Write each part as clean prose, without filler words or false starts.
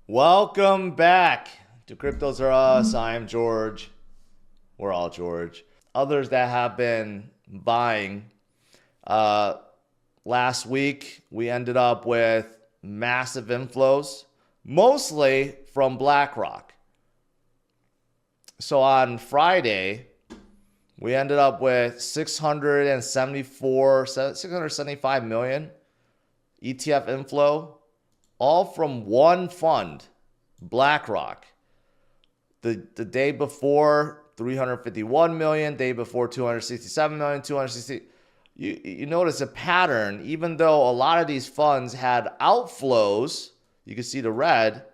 Welcome back to CryptosRus. I am George. We're all George. Others that have been buying. Uh, Last week, we ended up with massive inflows, mostly from BlackRock. So on Friday, we ended up with 675 million ETF inflow, all from one fund, BlackRock. The day before, 351 million, day before 267 million, 260. You notice a pattern. Even though a lot of these funds had outflows, you can see the red,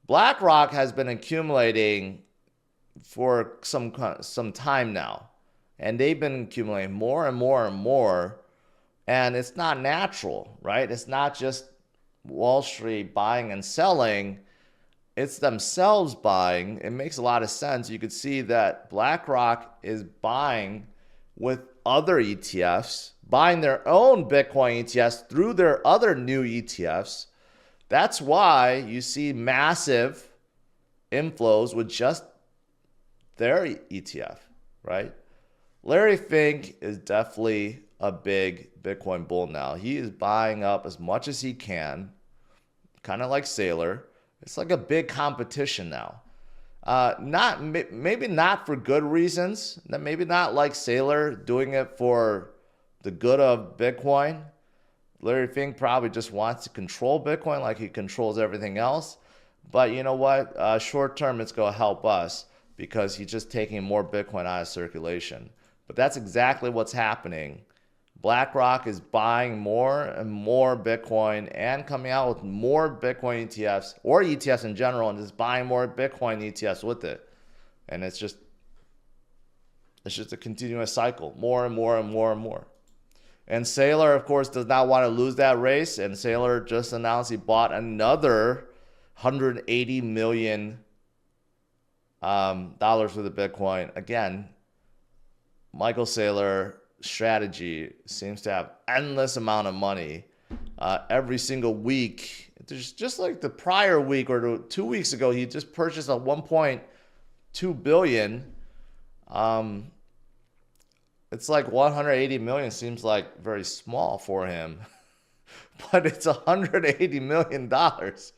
BlackRock has been accumulating for some time now. And they've been accumulating more and more and more. And it's not natural, right? It's not just Wall Street buying and selling. It's themselves buying. It makes a lot of sense. You could see that BlackRock is buying with other ETFs, buying their own Bitcoin ETFs through their other new ETFs. That's why you see massive inflows with just their ETF, right? Larry Fink is definitely a big Bitcoin bull now. He is buying up as much as he can, kind of like Saylor. It's like a big competition now. Maybe not for good reasons. Maybe not like Saylor doing it for the good of Bitcoin. Larry Fink probably just wants to control Bitcoin like he controls everything else. But you know what? Short term, it's going to help us because he's just taking more Bitcoin out of circulation. But that's exactly what's happening. BlackRock is buying more and more Bitcoin and coming out with more Bitcoin ETFs or ETFs in general and just buying more Bitcoin ETFs with it. And it's just a continuous cycle, more and more and more and more. And Saylor, of course, does not want to lose that race. And Saylor just announced he bought another $180 million dollars worth of Bitcoin. Again, Michael Saylor strategy seems to have endless amount of money every single week. There's just like the prior week or 2 weeks ago, he just purchased a 1.2 billion. It's like 180 million seems like very small for him, but it's 180 million dollars.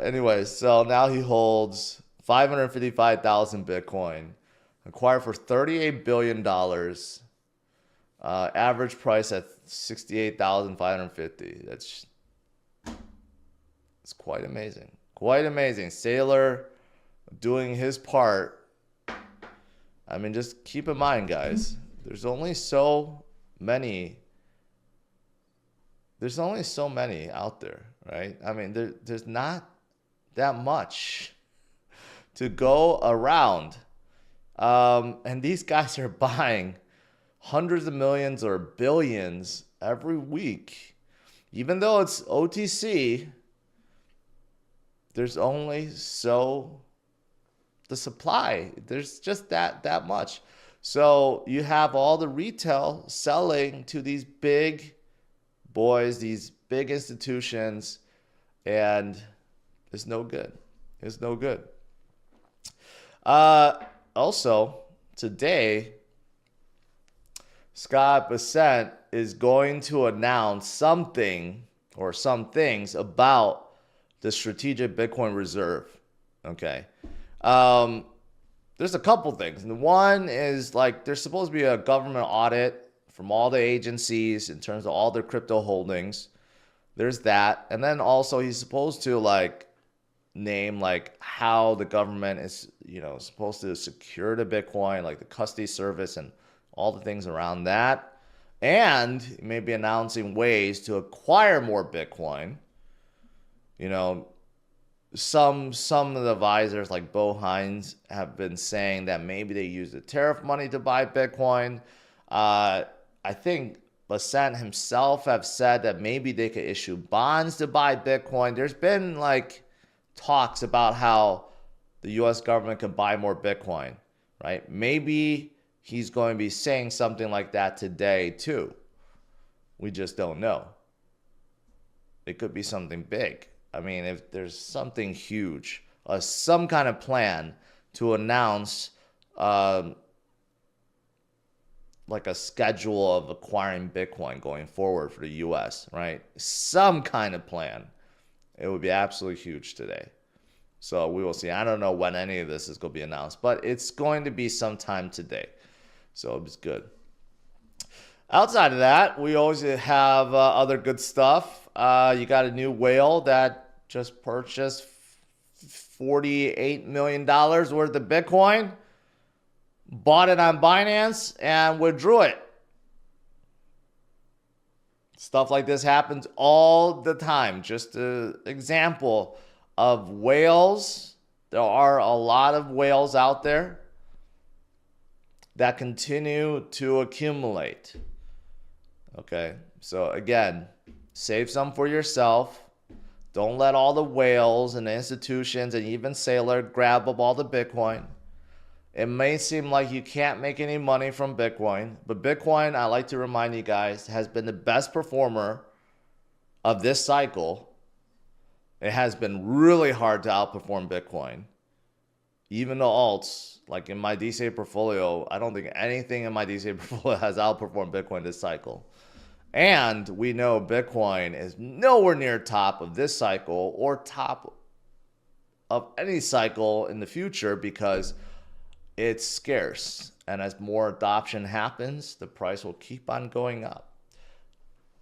Anyways, so now he holds 555,000 Bitcoin, acquired for $38 billion. Average price at 68,550. It's quite amazing. Quite amazing. Saylor doing his part. I mean, just keep in mind, guys, there's only so many out there, right? I mean, there's not that much to go around. And these guys are buying hundreds of millions or billions every week. Even though it's OTC, there's only the supply. There's just that much. So you have all the retail selling to these big boys, these big institutions, and it's no good. It's no good. Also, today, Scott Bessent is going to announce something or some things about the strategic Bitcoin reserve. Okay. There's a couple things. And one is like there's supposed to be a government audit from all the agencies in terms of all their crypto holdings. There's that. And then also he's supposed to like name like how the government is, supposed to secure the Bitcoin, like the custody service and all the things around that. And maybe announcing ways to acquire more Bitcoin. Some of the advisors like Bo Hines have been saying that maybe they use the tariff money to buy Bitcoin. I think Bessent himself have said that maybe they could issue bonds to buy Bitcoin. There's been like talks about how the US government can buy more Bitcoin, right? Maybe he's going to be saying something like that today too. We just don't know. It could be something big. I mean, if there's something huge, some kind of plan to announce like a schedule of acquiring Bitcoin going forward for the US, right? Some kind of plan. It would be absolutely huge today. So we will see. I don't know when any of this is going to be announced, but it's going to be sometime today. So it's good. Outside of that, we always have other good stuff. You got a new whale that just purchased $48 million worth of Bitcoin, bought it on Binance, and withdrew it. Stuff like this happens all the time. Just an example of whales. There are a lot of whales out there that continue to accumulate. Okay, so again, save some for yourself. Don't let all the whales and the institutions and even Saylor grab up all the Bitcoin. It may seem like you can't make any money from Bitcoin, but Bitcoin, I like to remind you guys, has been the best performer of this cycle. It has been really hard to outperform Bitcoin. Even the alts, like in my DCA portfolio, I don't think anything in my DCA portfolio has outperformed Bitcoin this cycle. And we know Bitcoin is nowhere near top of this cycle or top of any cycle in the future because it's scarce. And as more adoption happens, the price will keep on going up.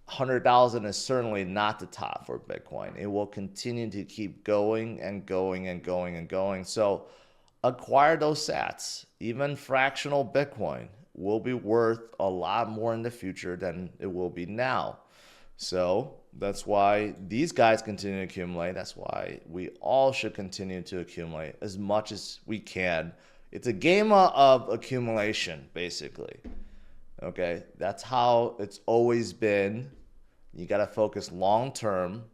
100,000 is certainly not the top for Bitcoin. It will continue to keep going and going and going and going. So acquire those sats. Even fractional Bitcoin will be worth a lot more in the future than it will be now. So that's why these guys continue to accumulate. That's why we all should continue to accumulate as much as we can. It's a game of accumulation, basically. Okay, that's how it's always been. You got to focus long term,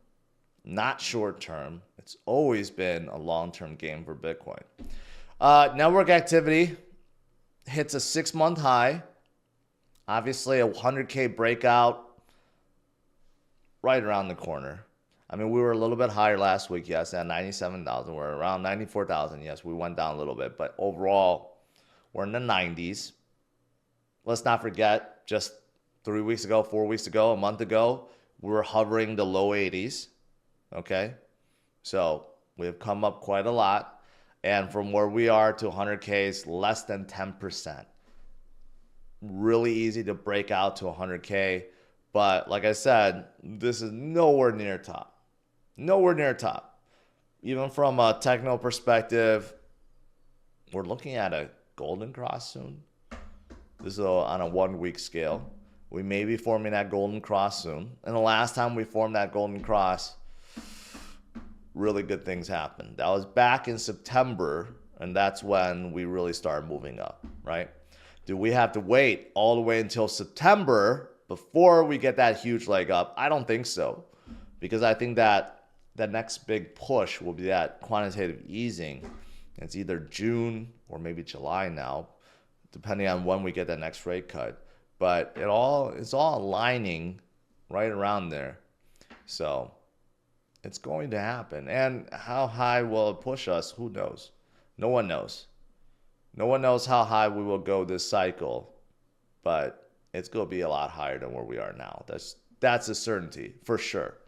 not short term. It's always been a long-term game for Bitcoin. Network activity hits a 6-month high. Obviously, a 100K breakout right around the corner. I mean, we were a little bit higher last week, yes, at 97,000. We're around 94,000. Yes, we went down a little bit, but overall, we're in the 90s. Let's not forget, just 3 weeks ago, 4 weeks ago, a month ago, we were hovering the low 80s. Okay, so we have come up quite a lot. And from where we are to 100K is less than 10%. Really easy to break out to 100K. But like I said, this is nowhere near top. Nowhere near top. Even from a technical perspective, we're looking at a golden cross soon. This is on a 1-week scale. We may be forming that golden cross soon. And the last time we formed that golden cross, really good things happened. That was back in September, and that's when we really started moving up, right? Do we have to wait all the way until September before we get that huge leg up? I don't think so, because I think that the next big push will be that quantitative easing. It's either June or maybe July now, depending on when we get that next rate cut. But it's all aligning right around there. So it's going to happen. And how high will it push us? Who knows? No one knows. No one knows how high we will go this cycle, but it's going to be a lot higher than where we are now. That's a certainty for sure.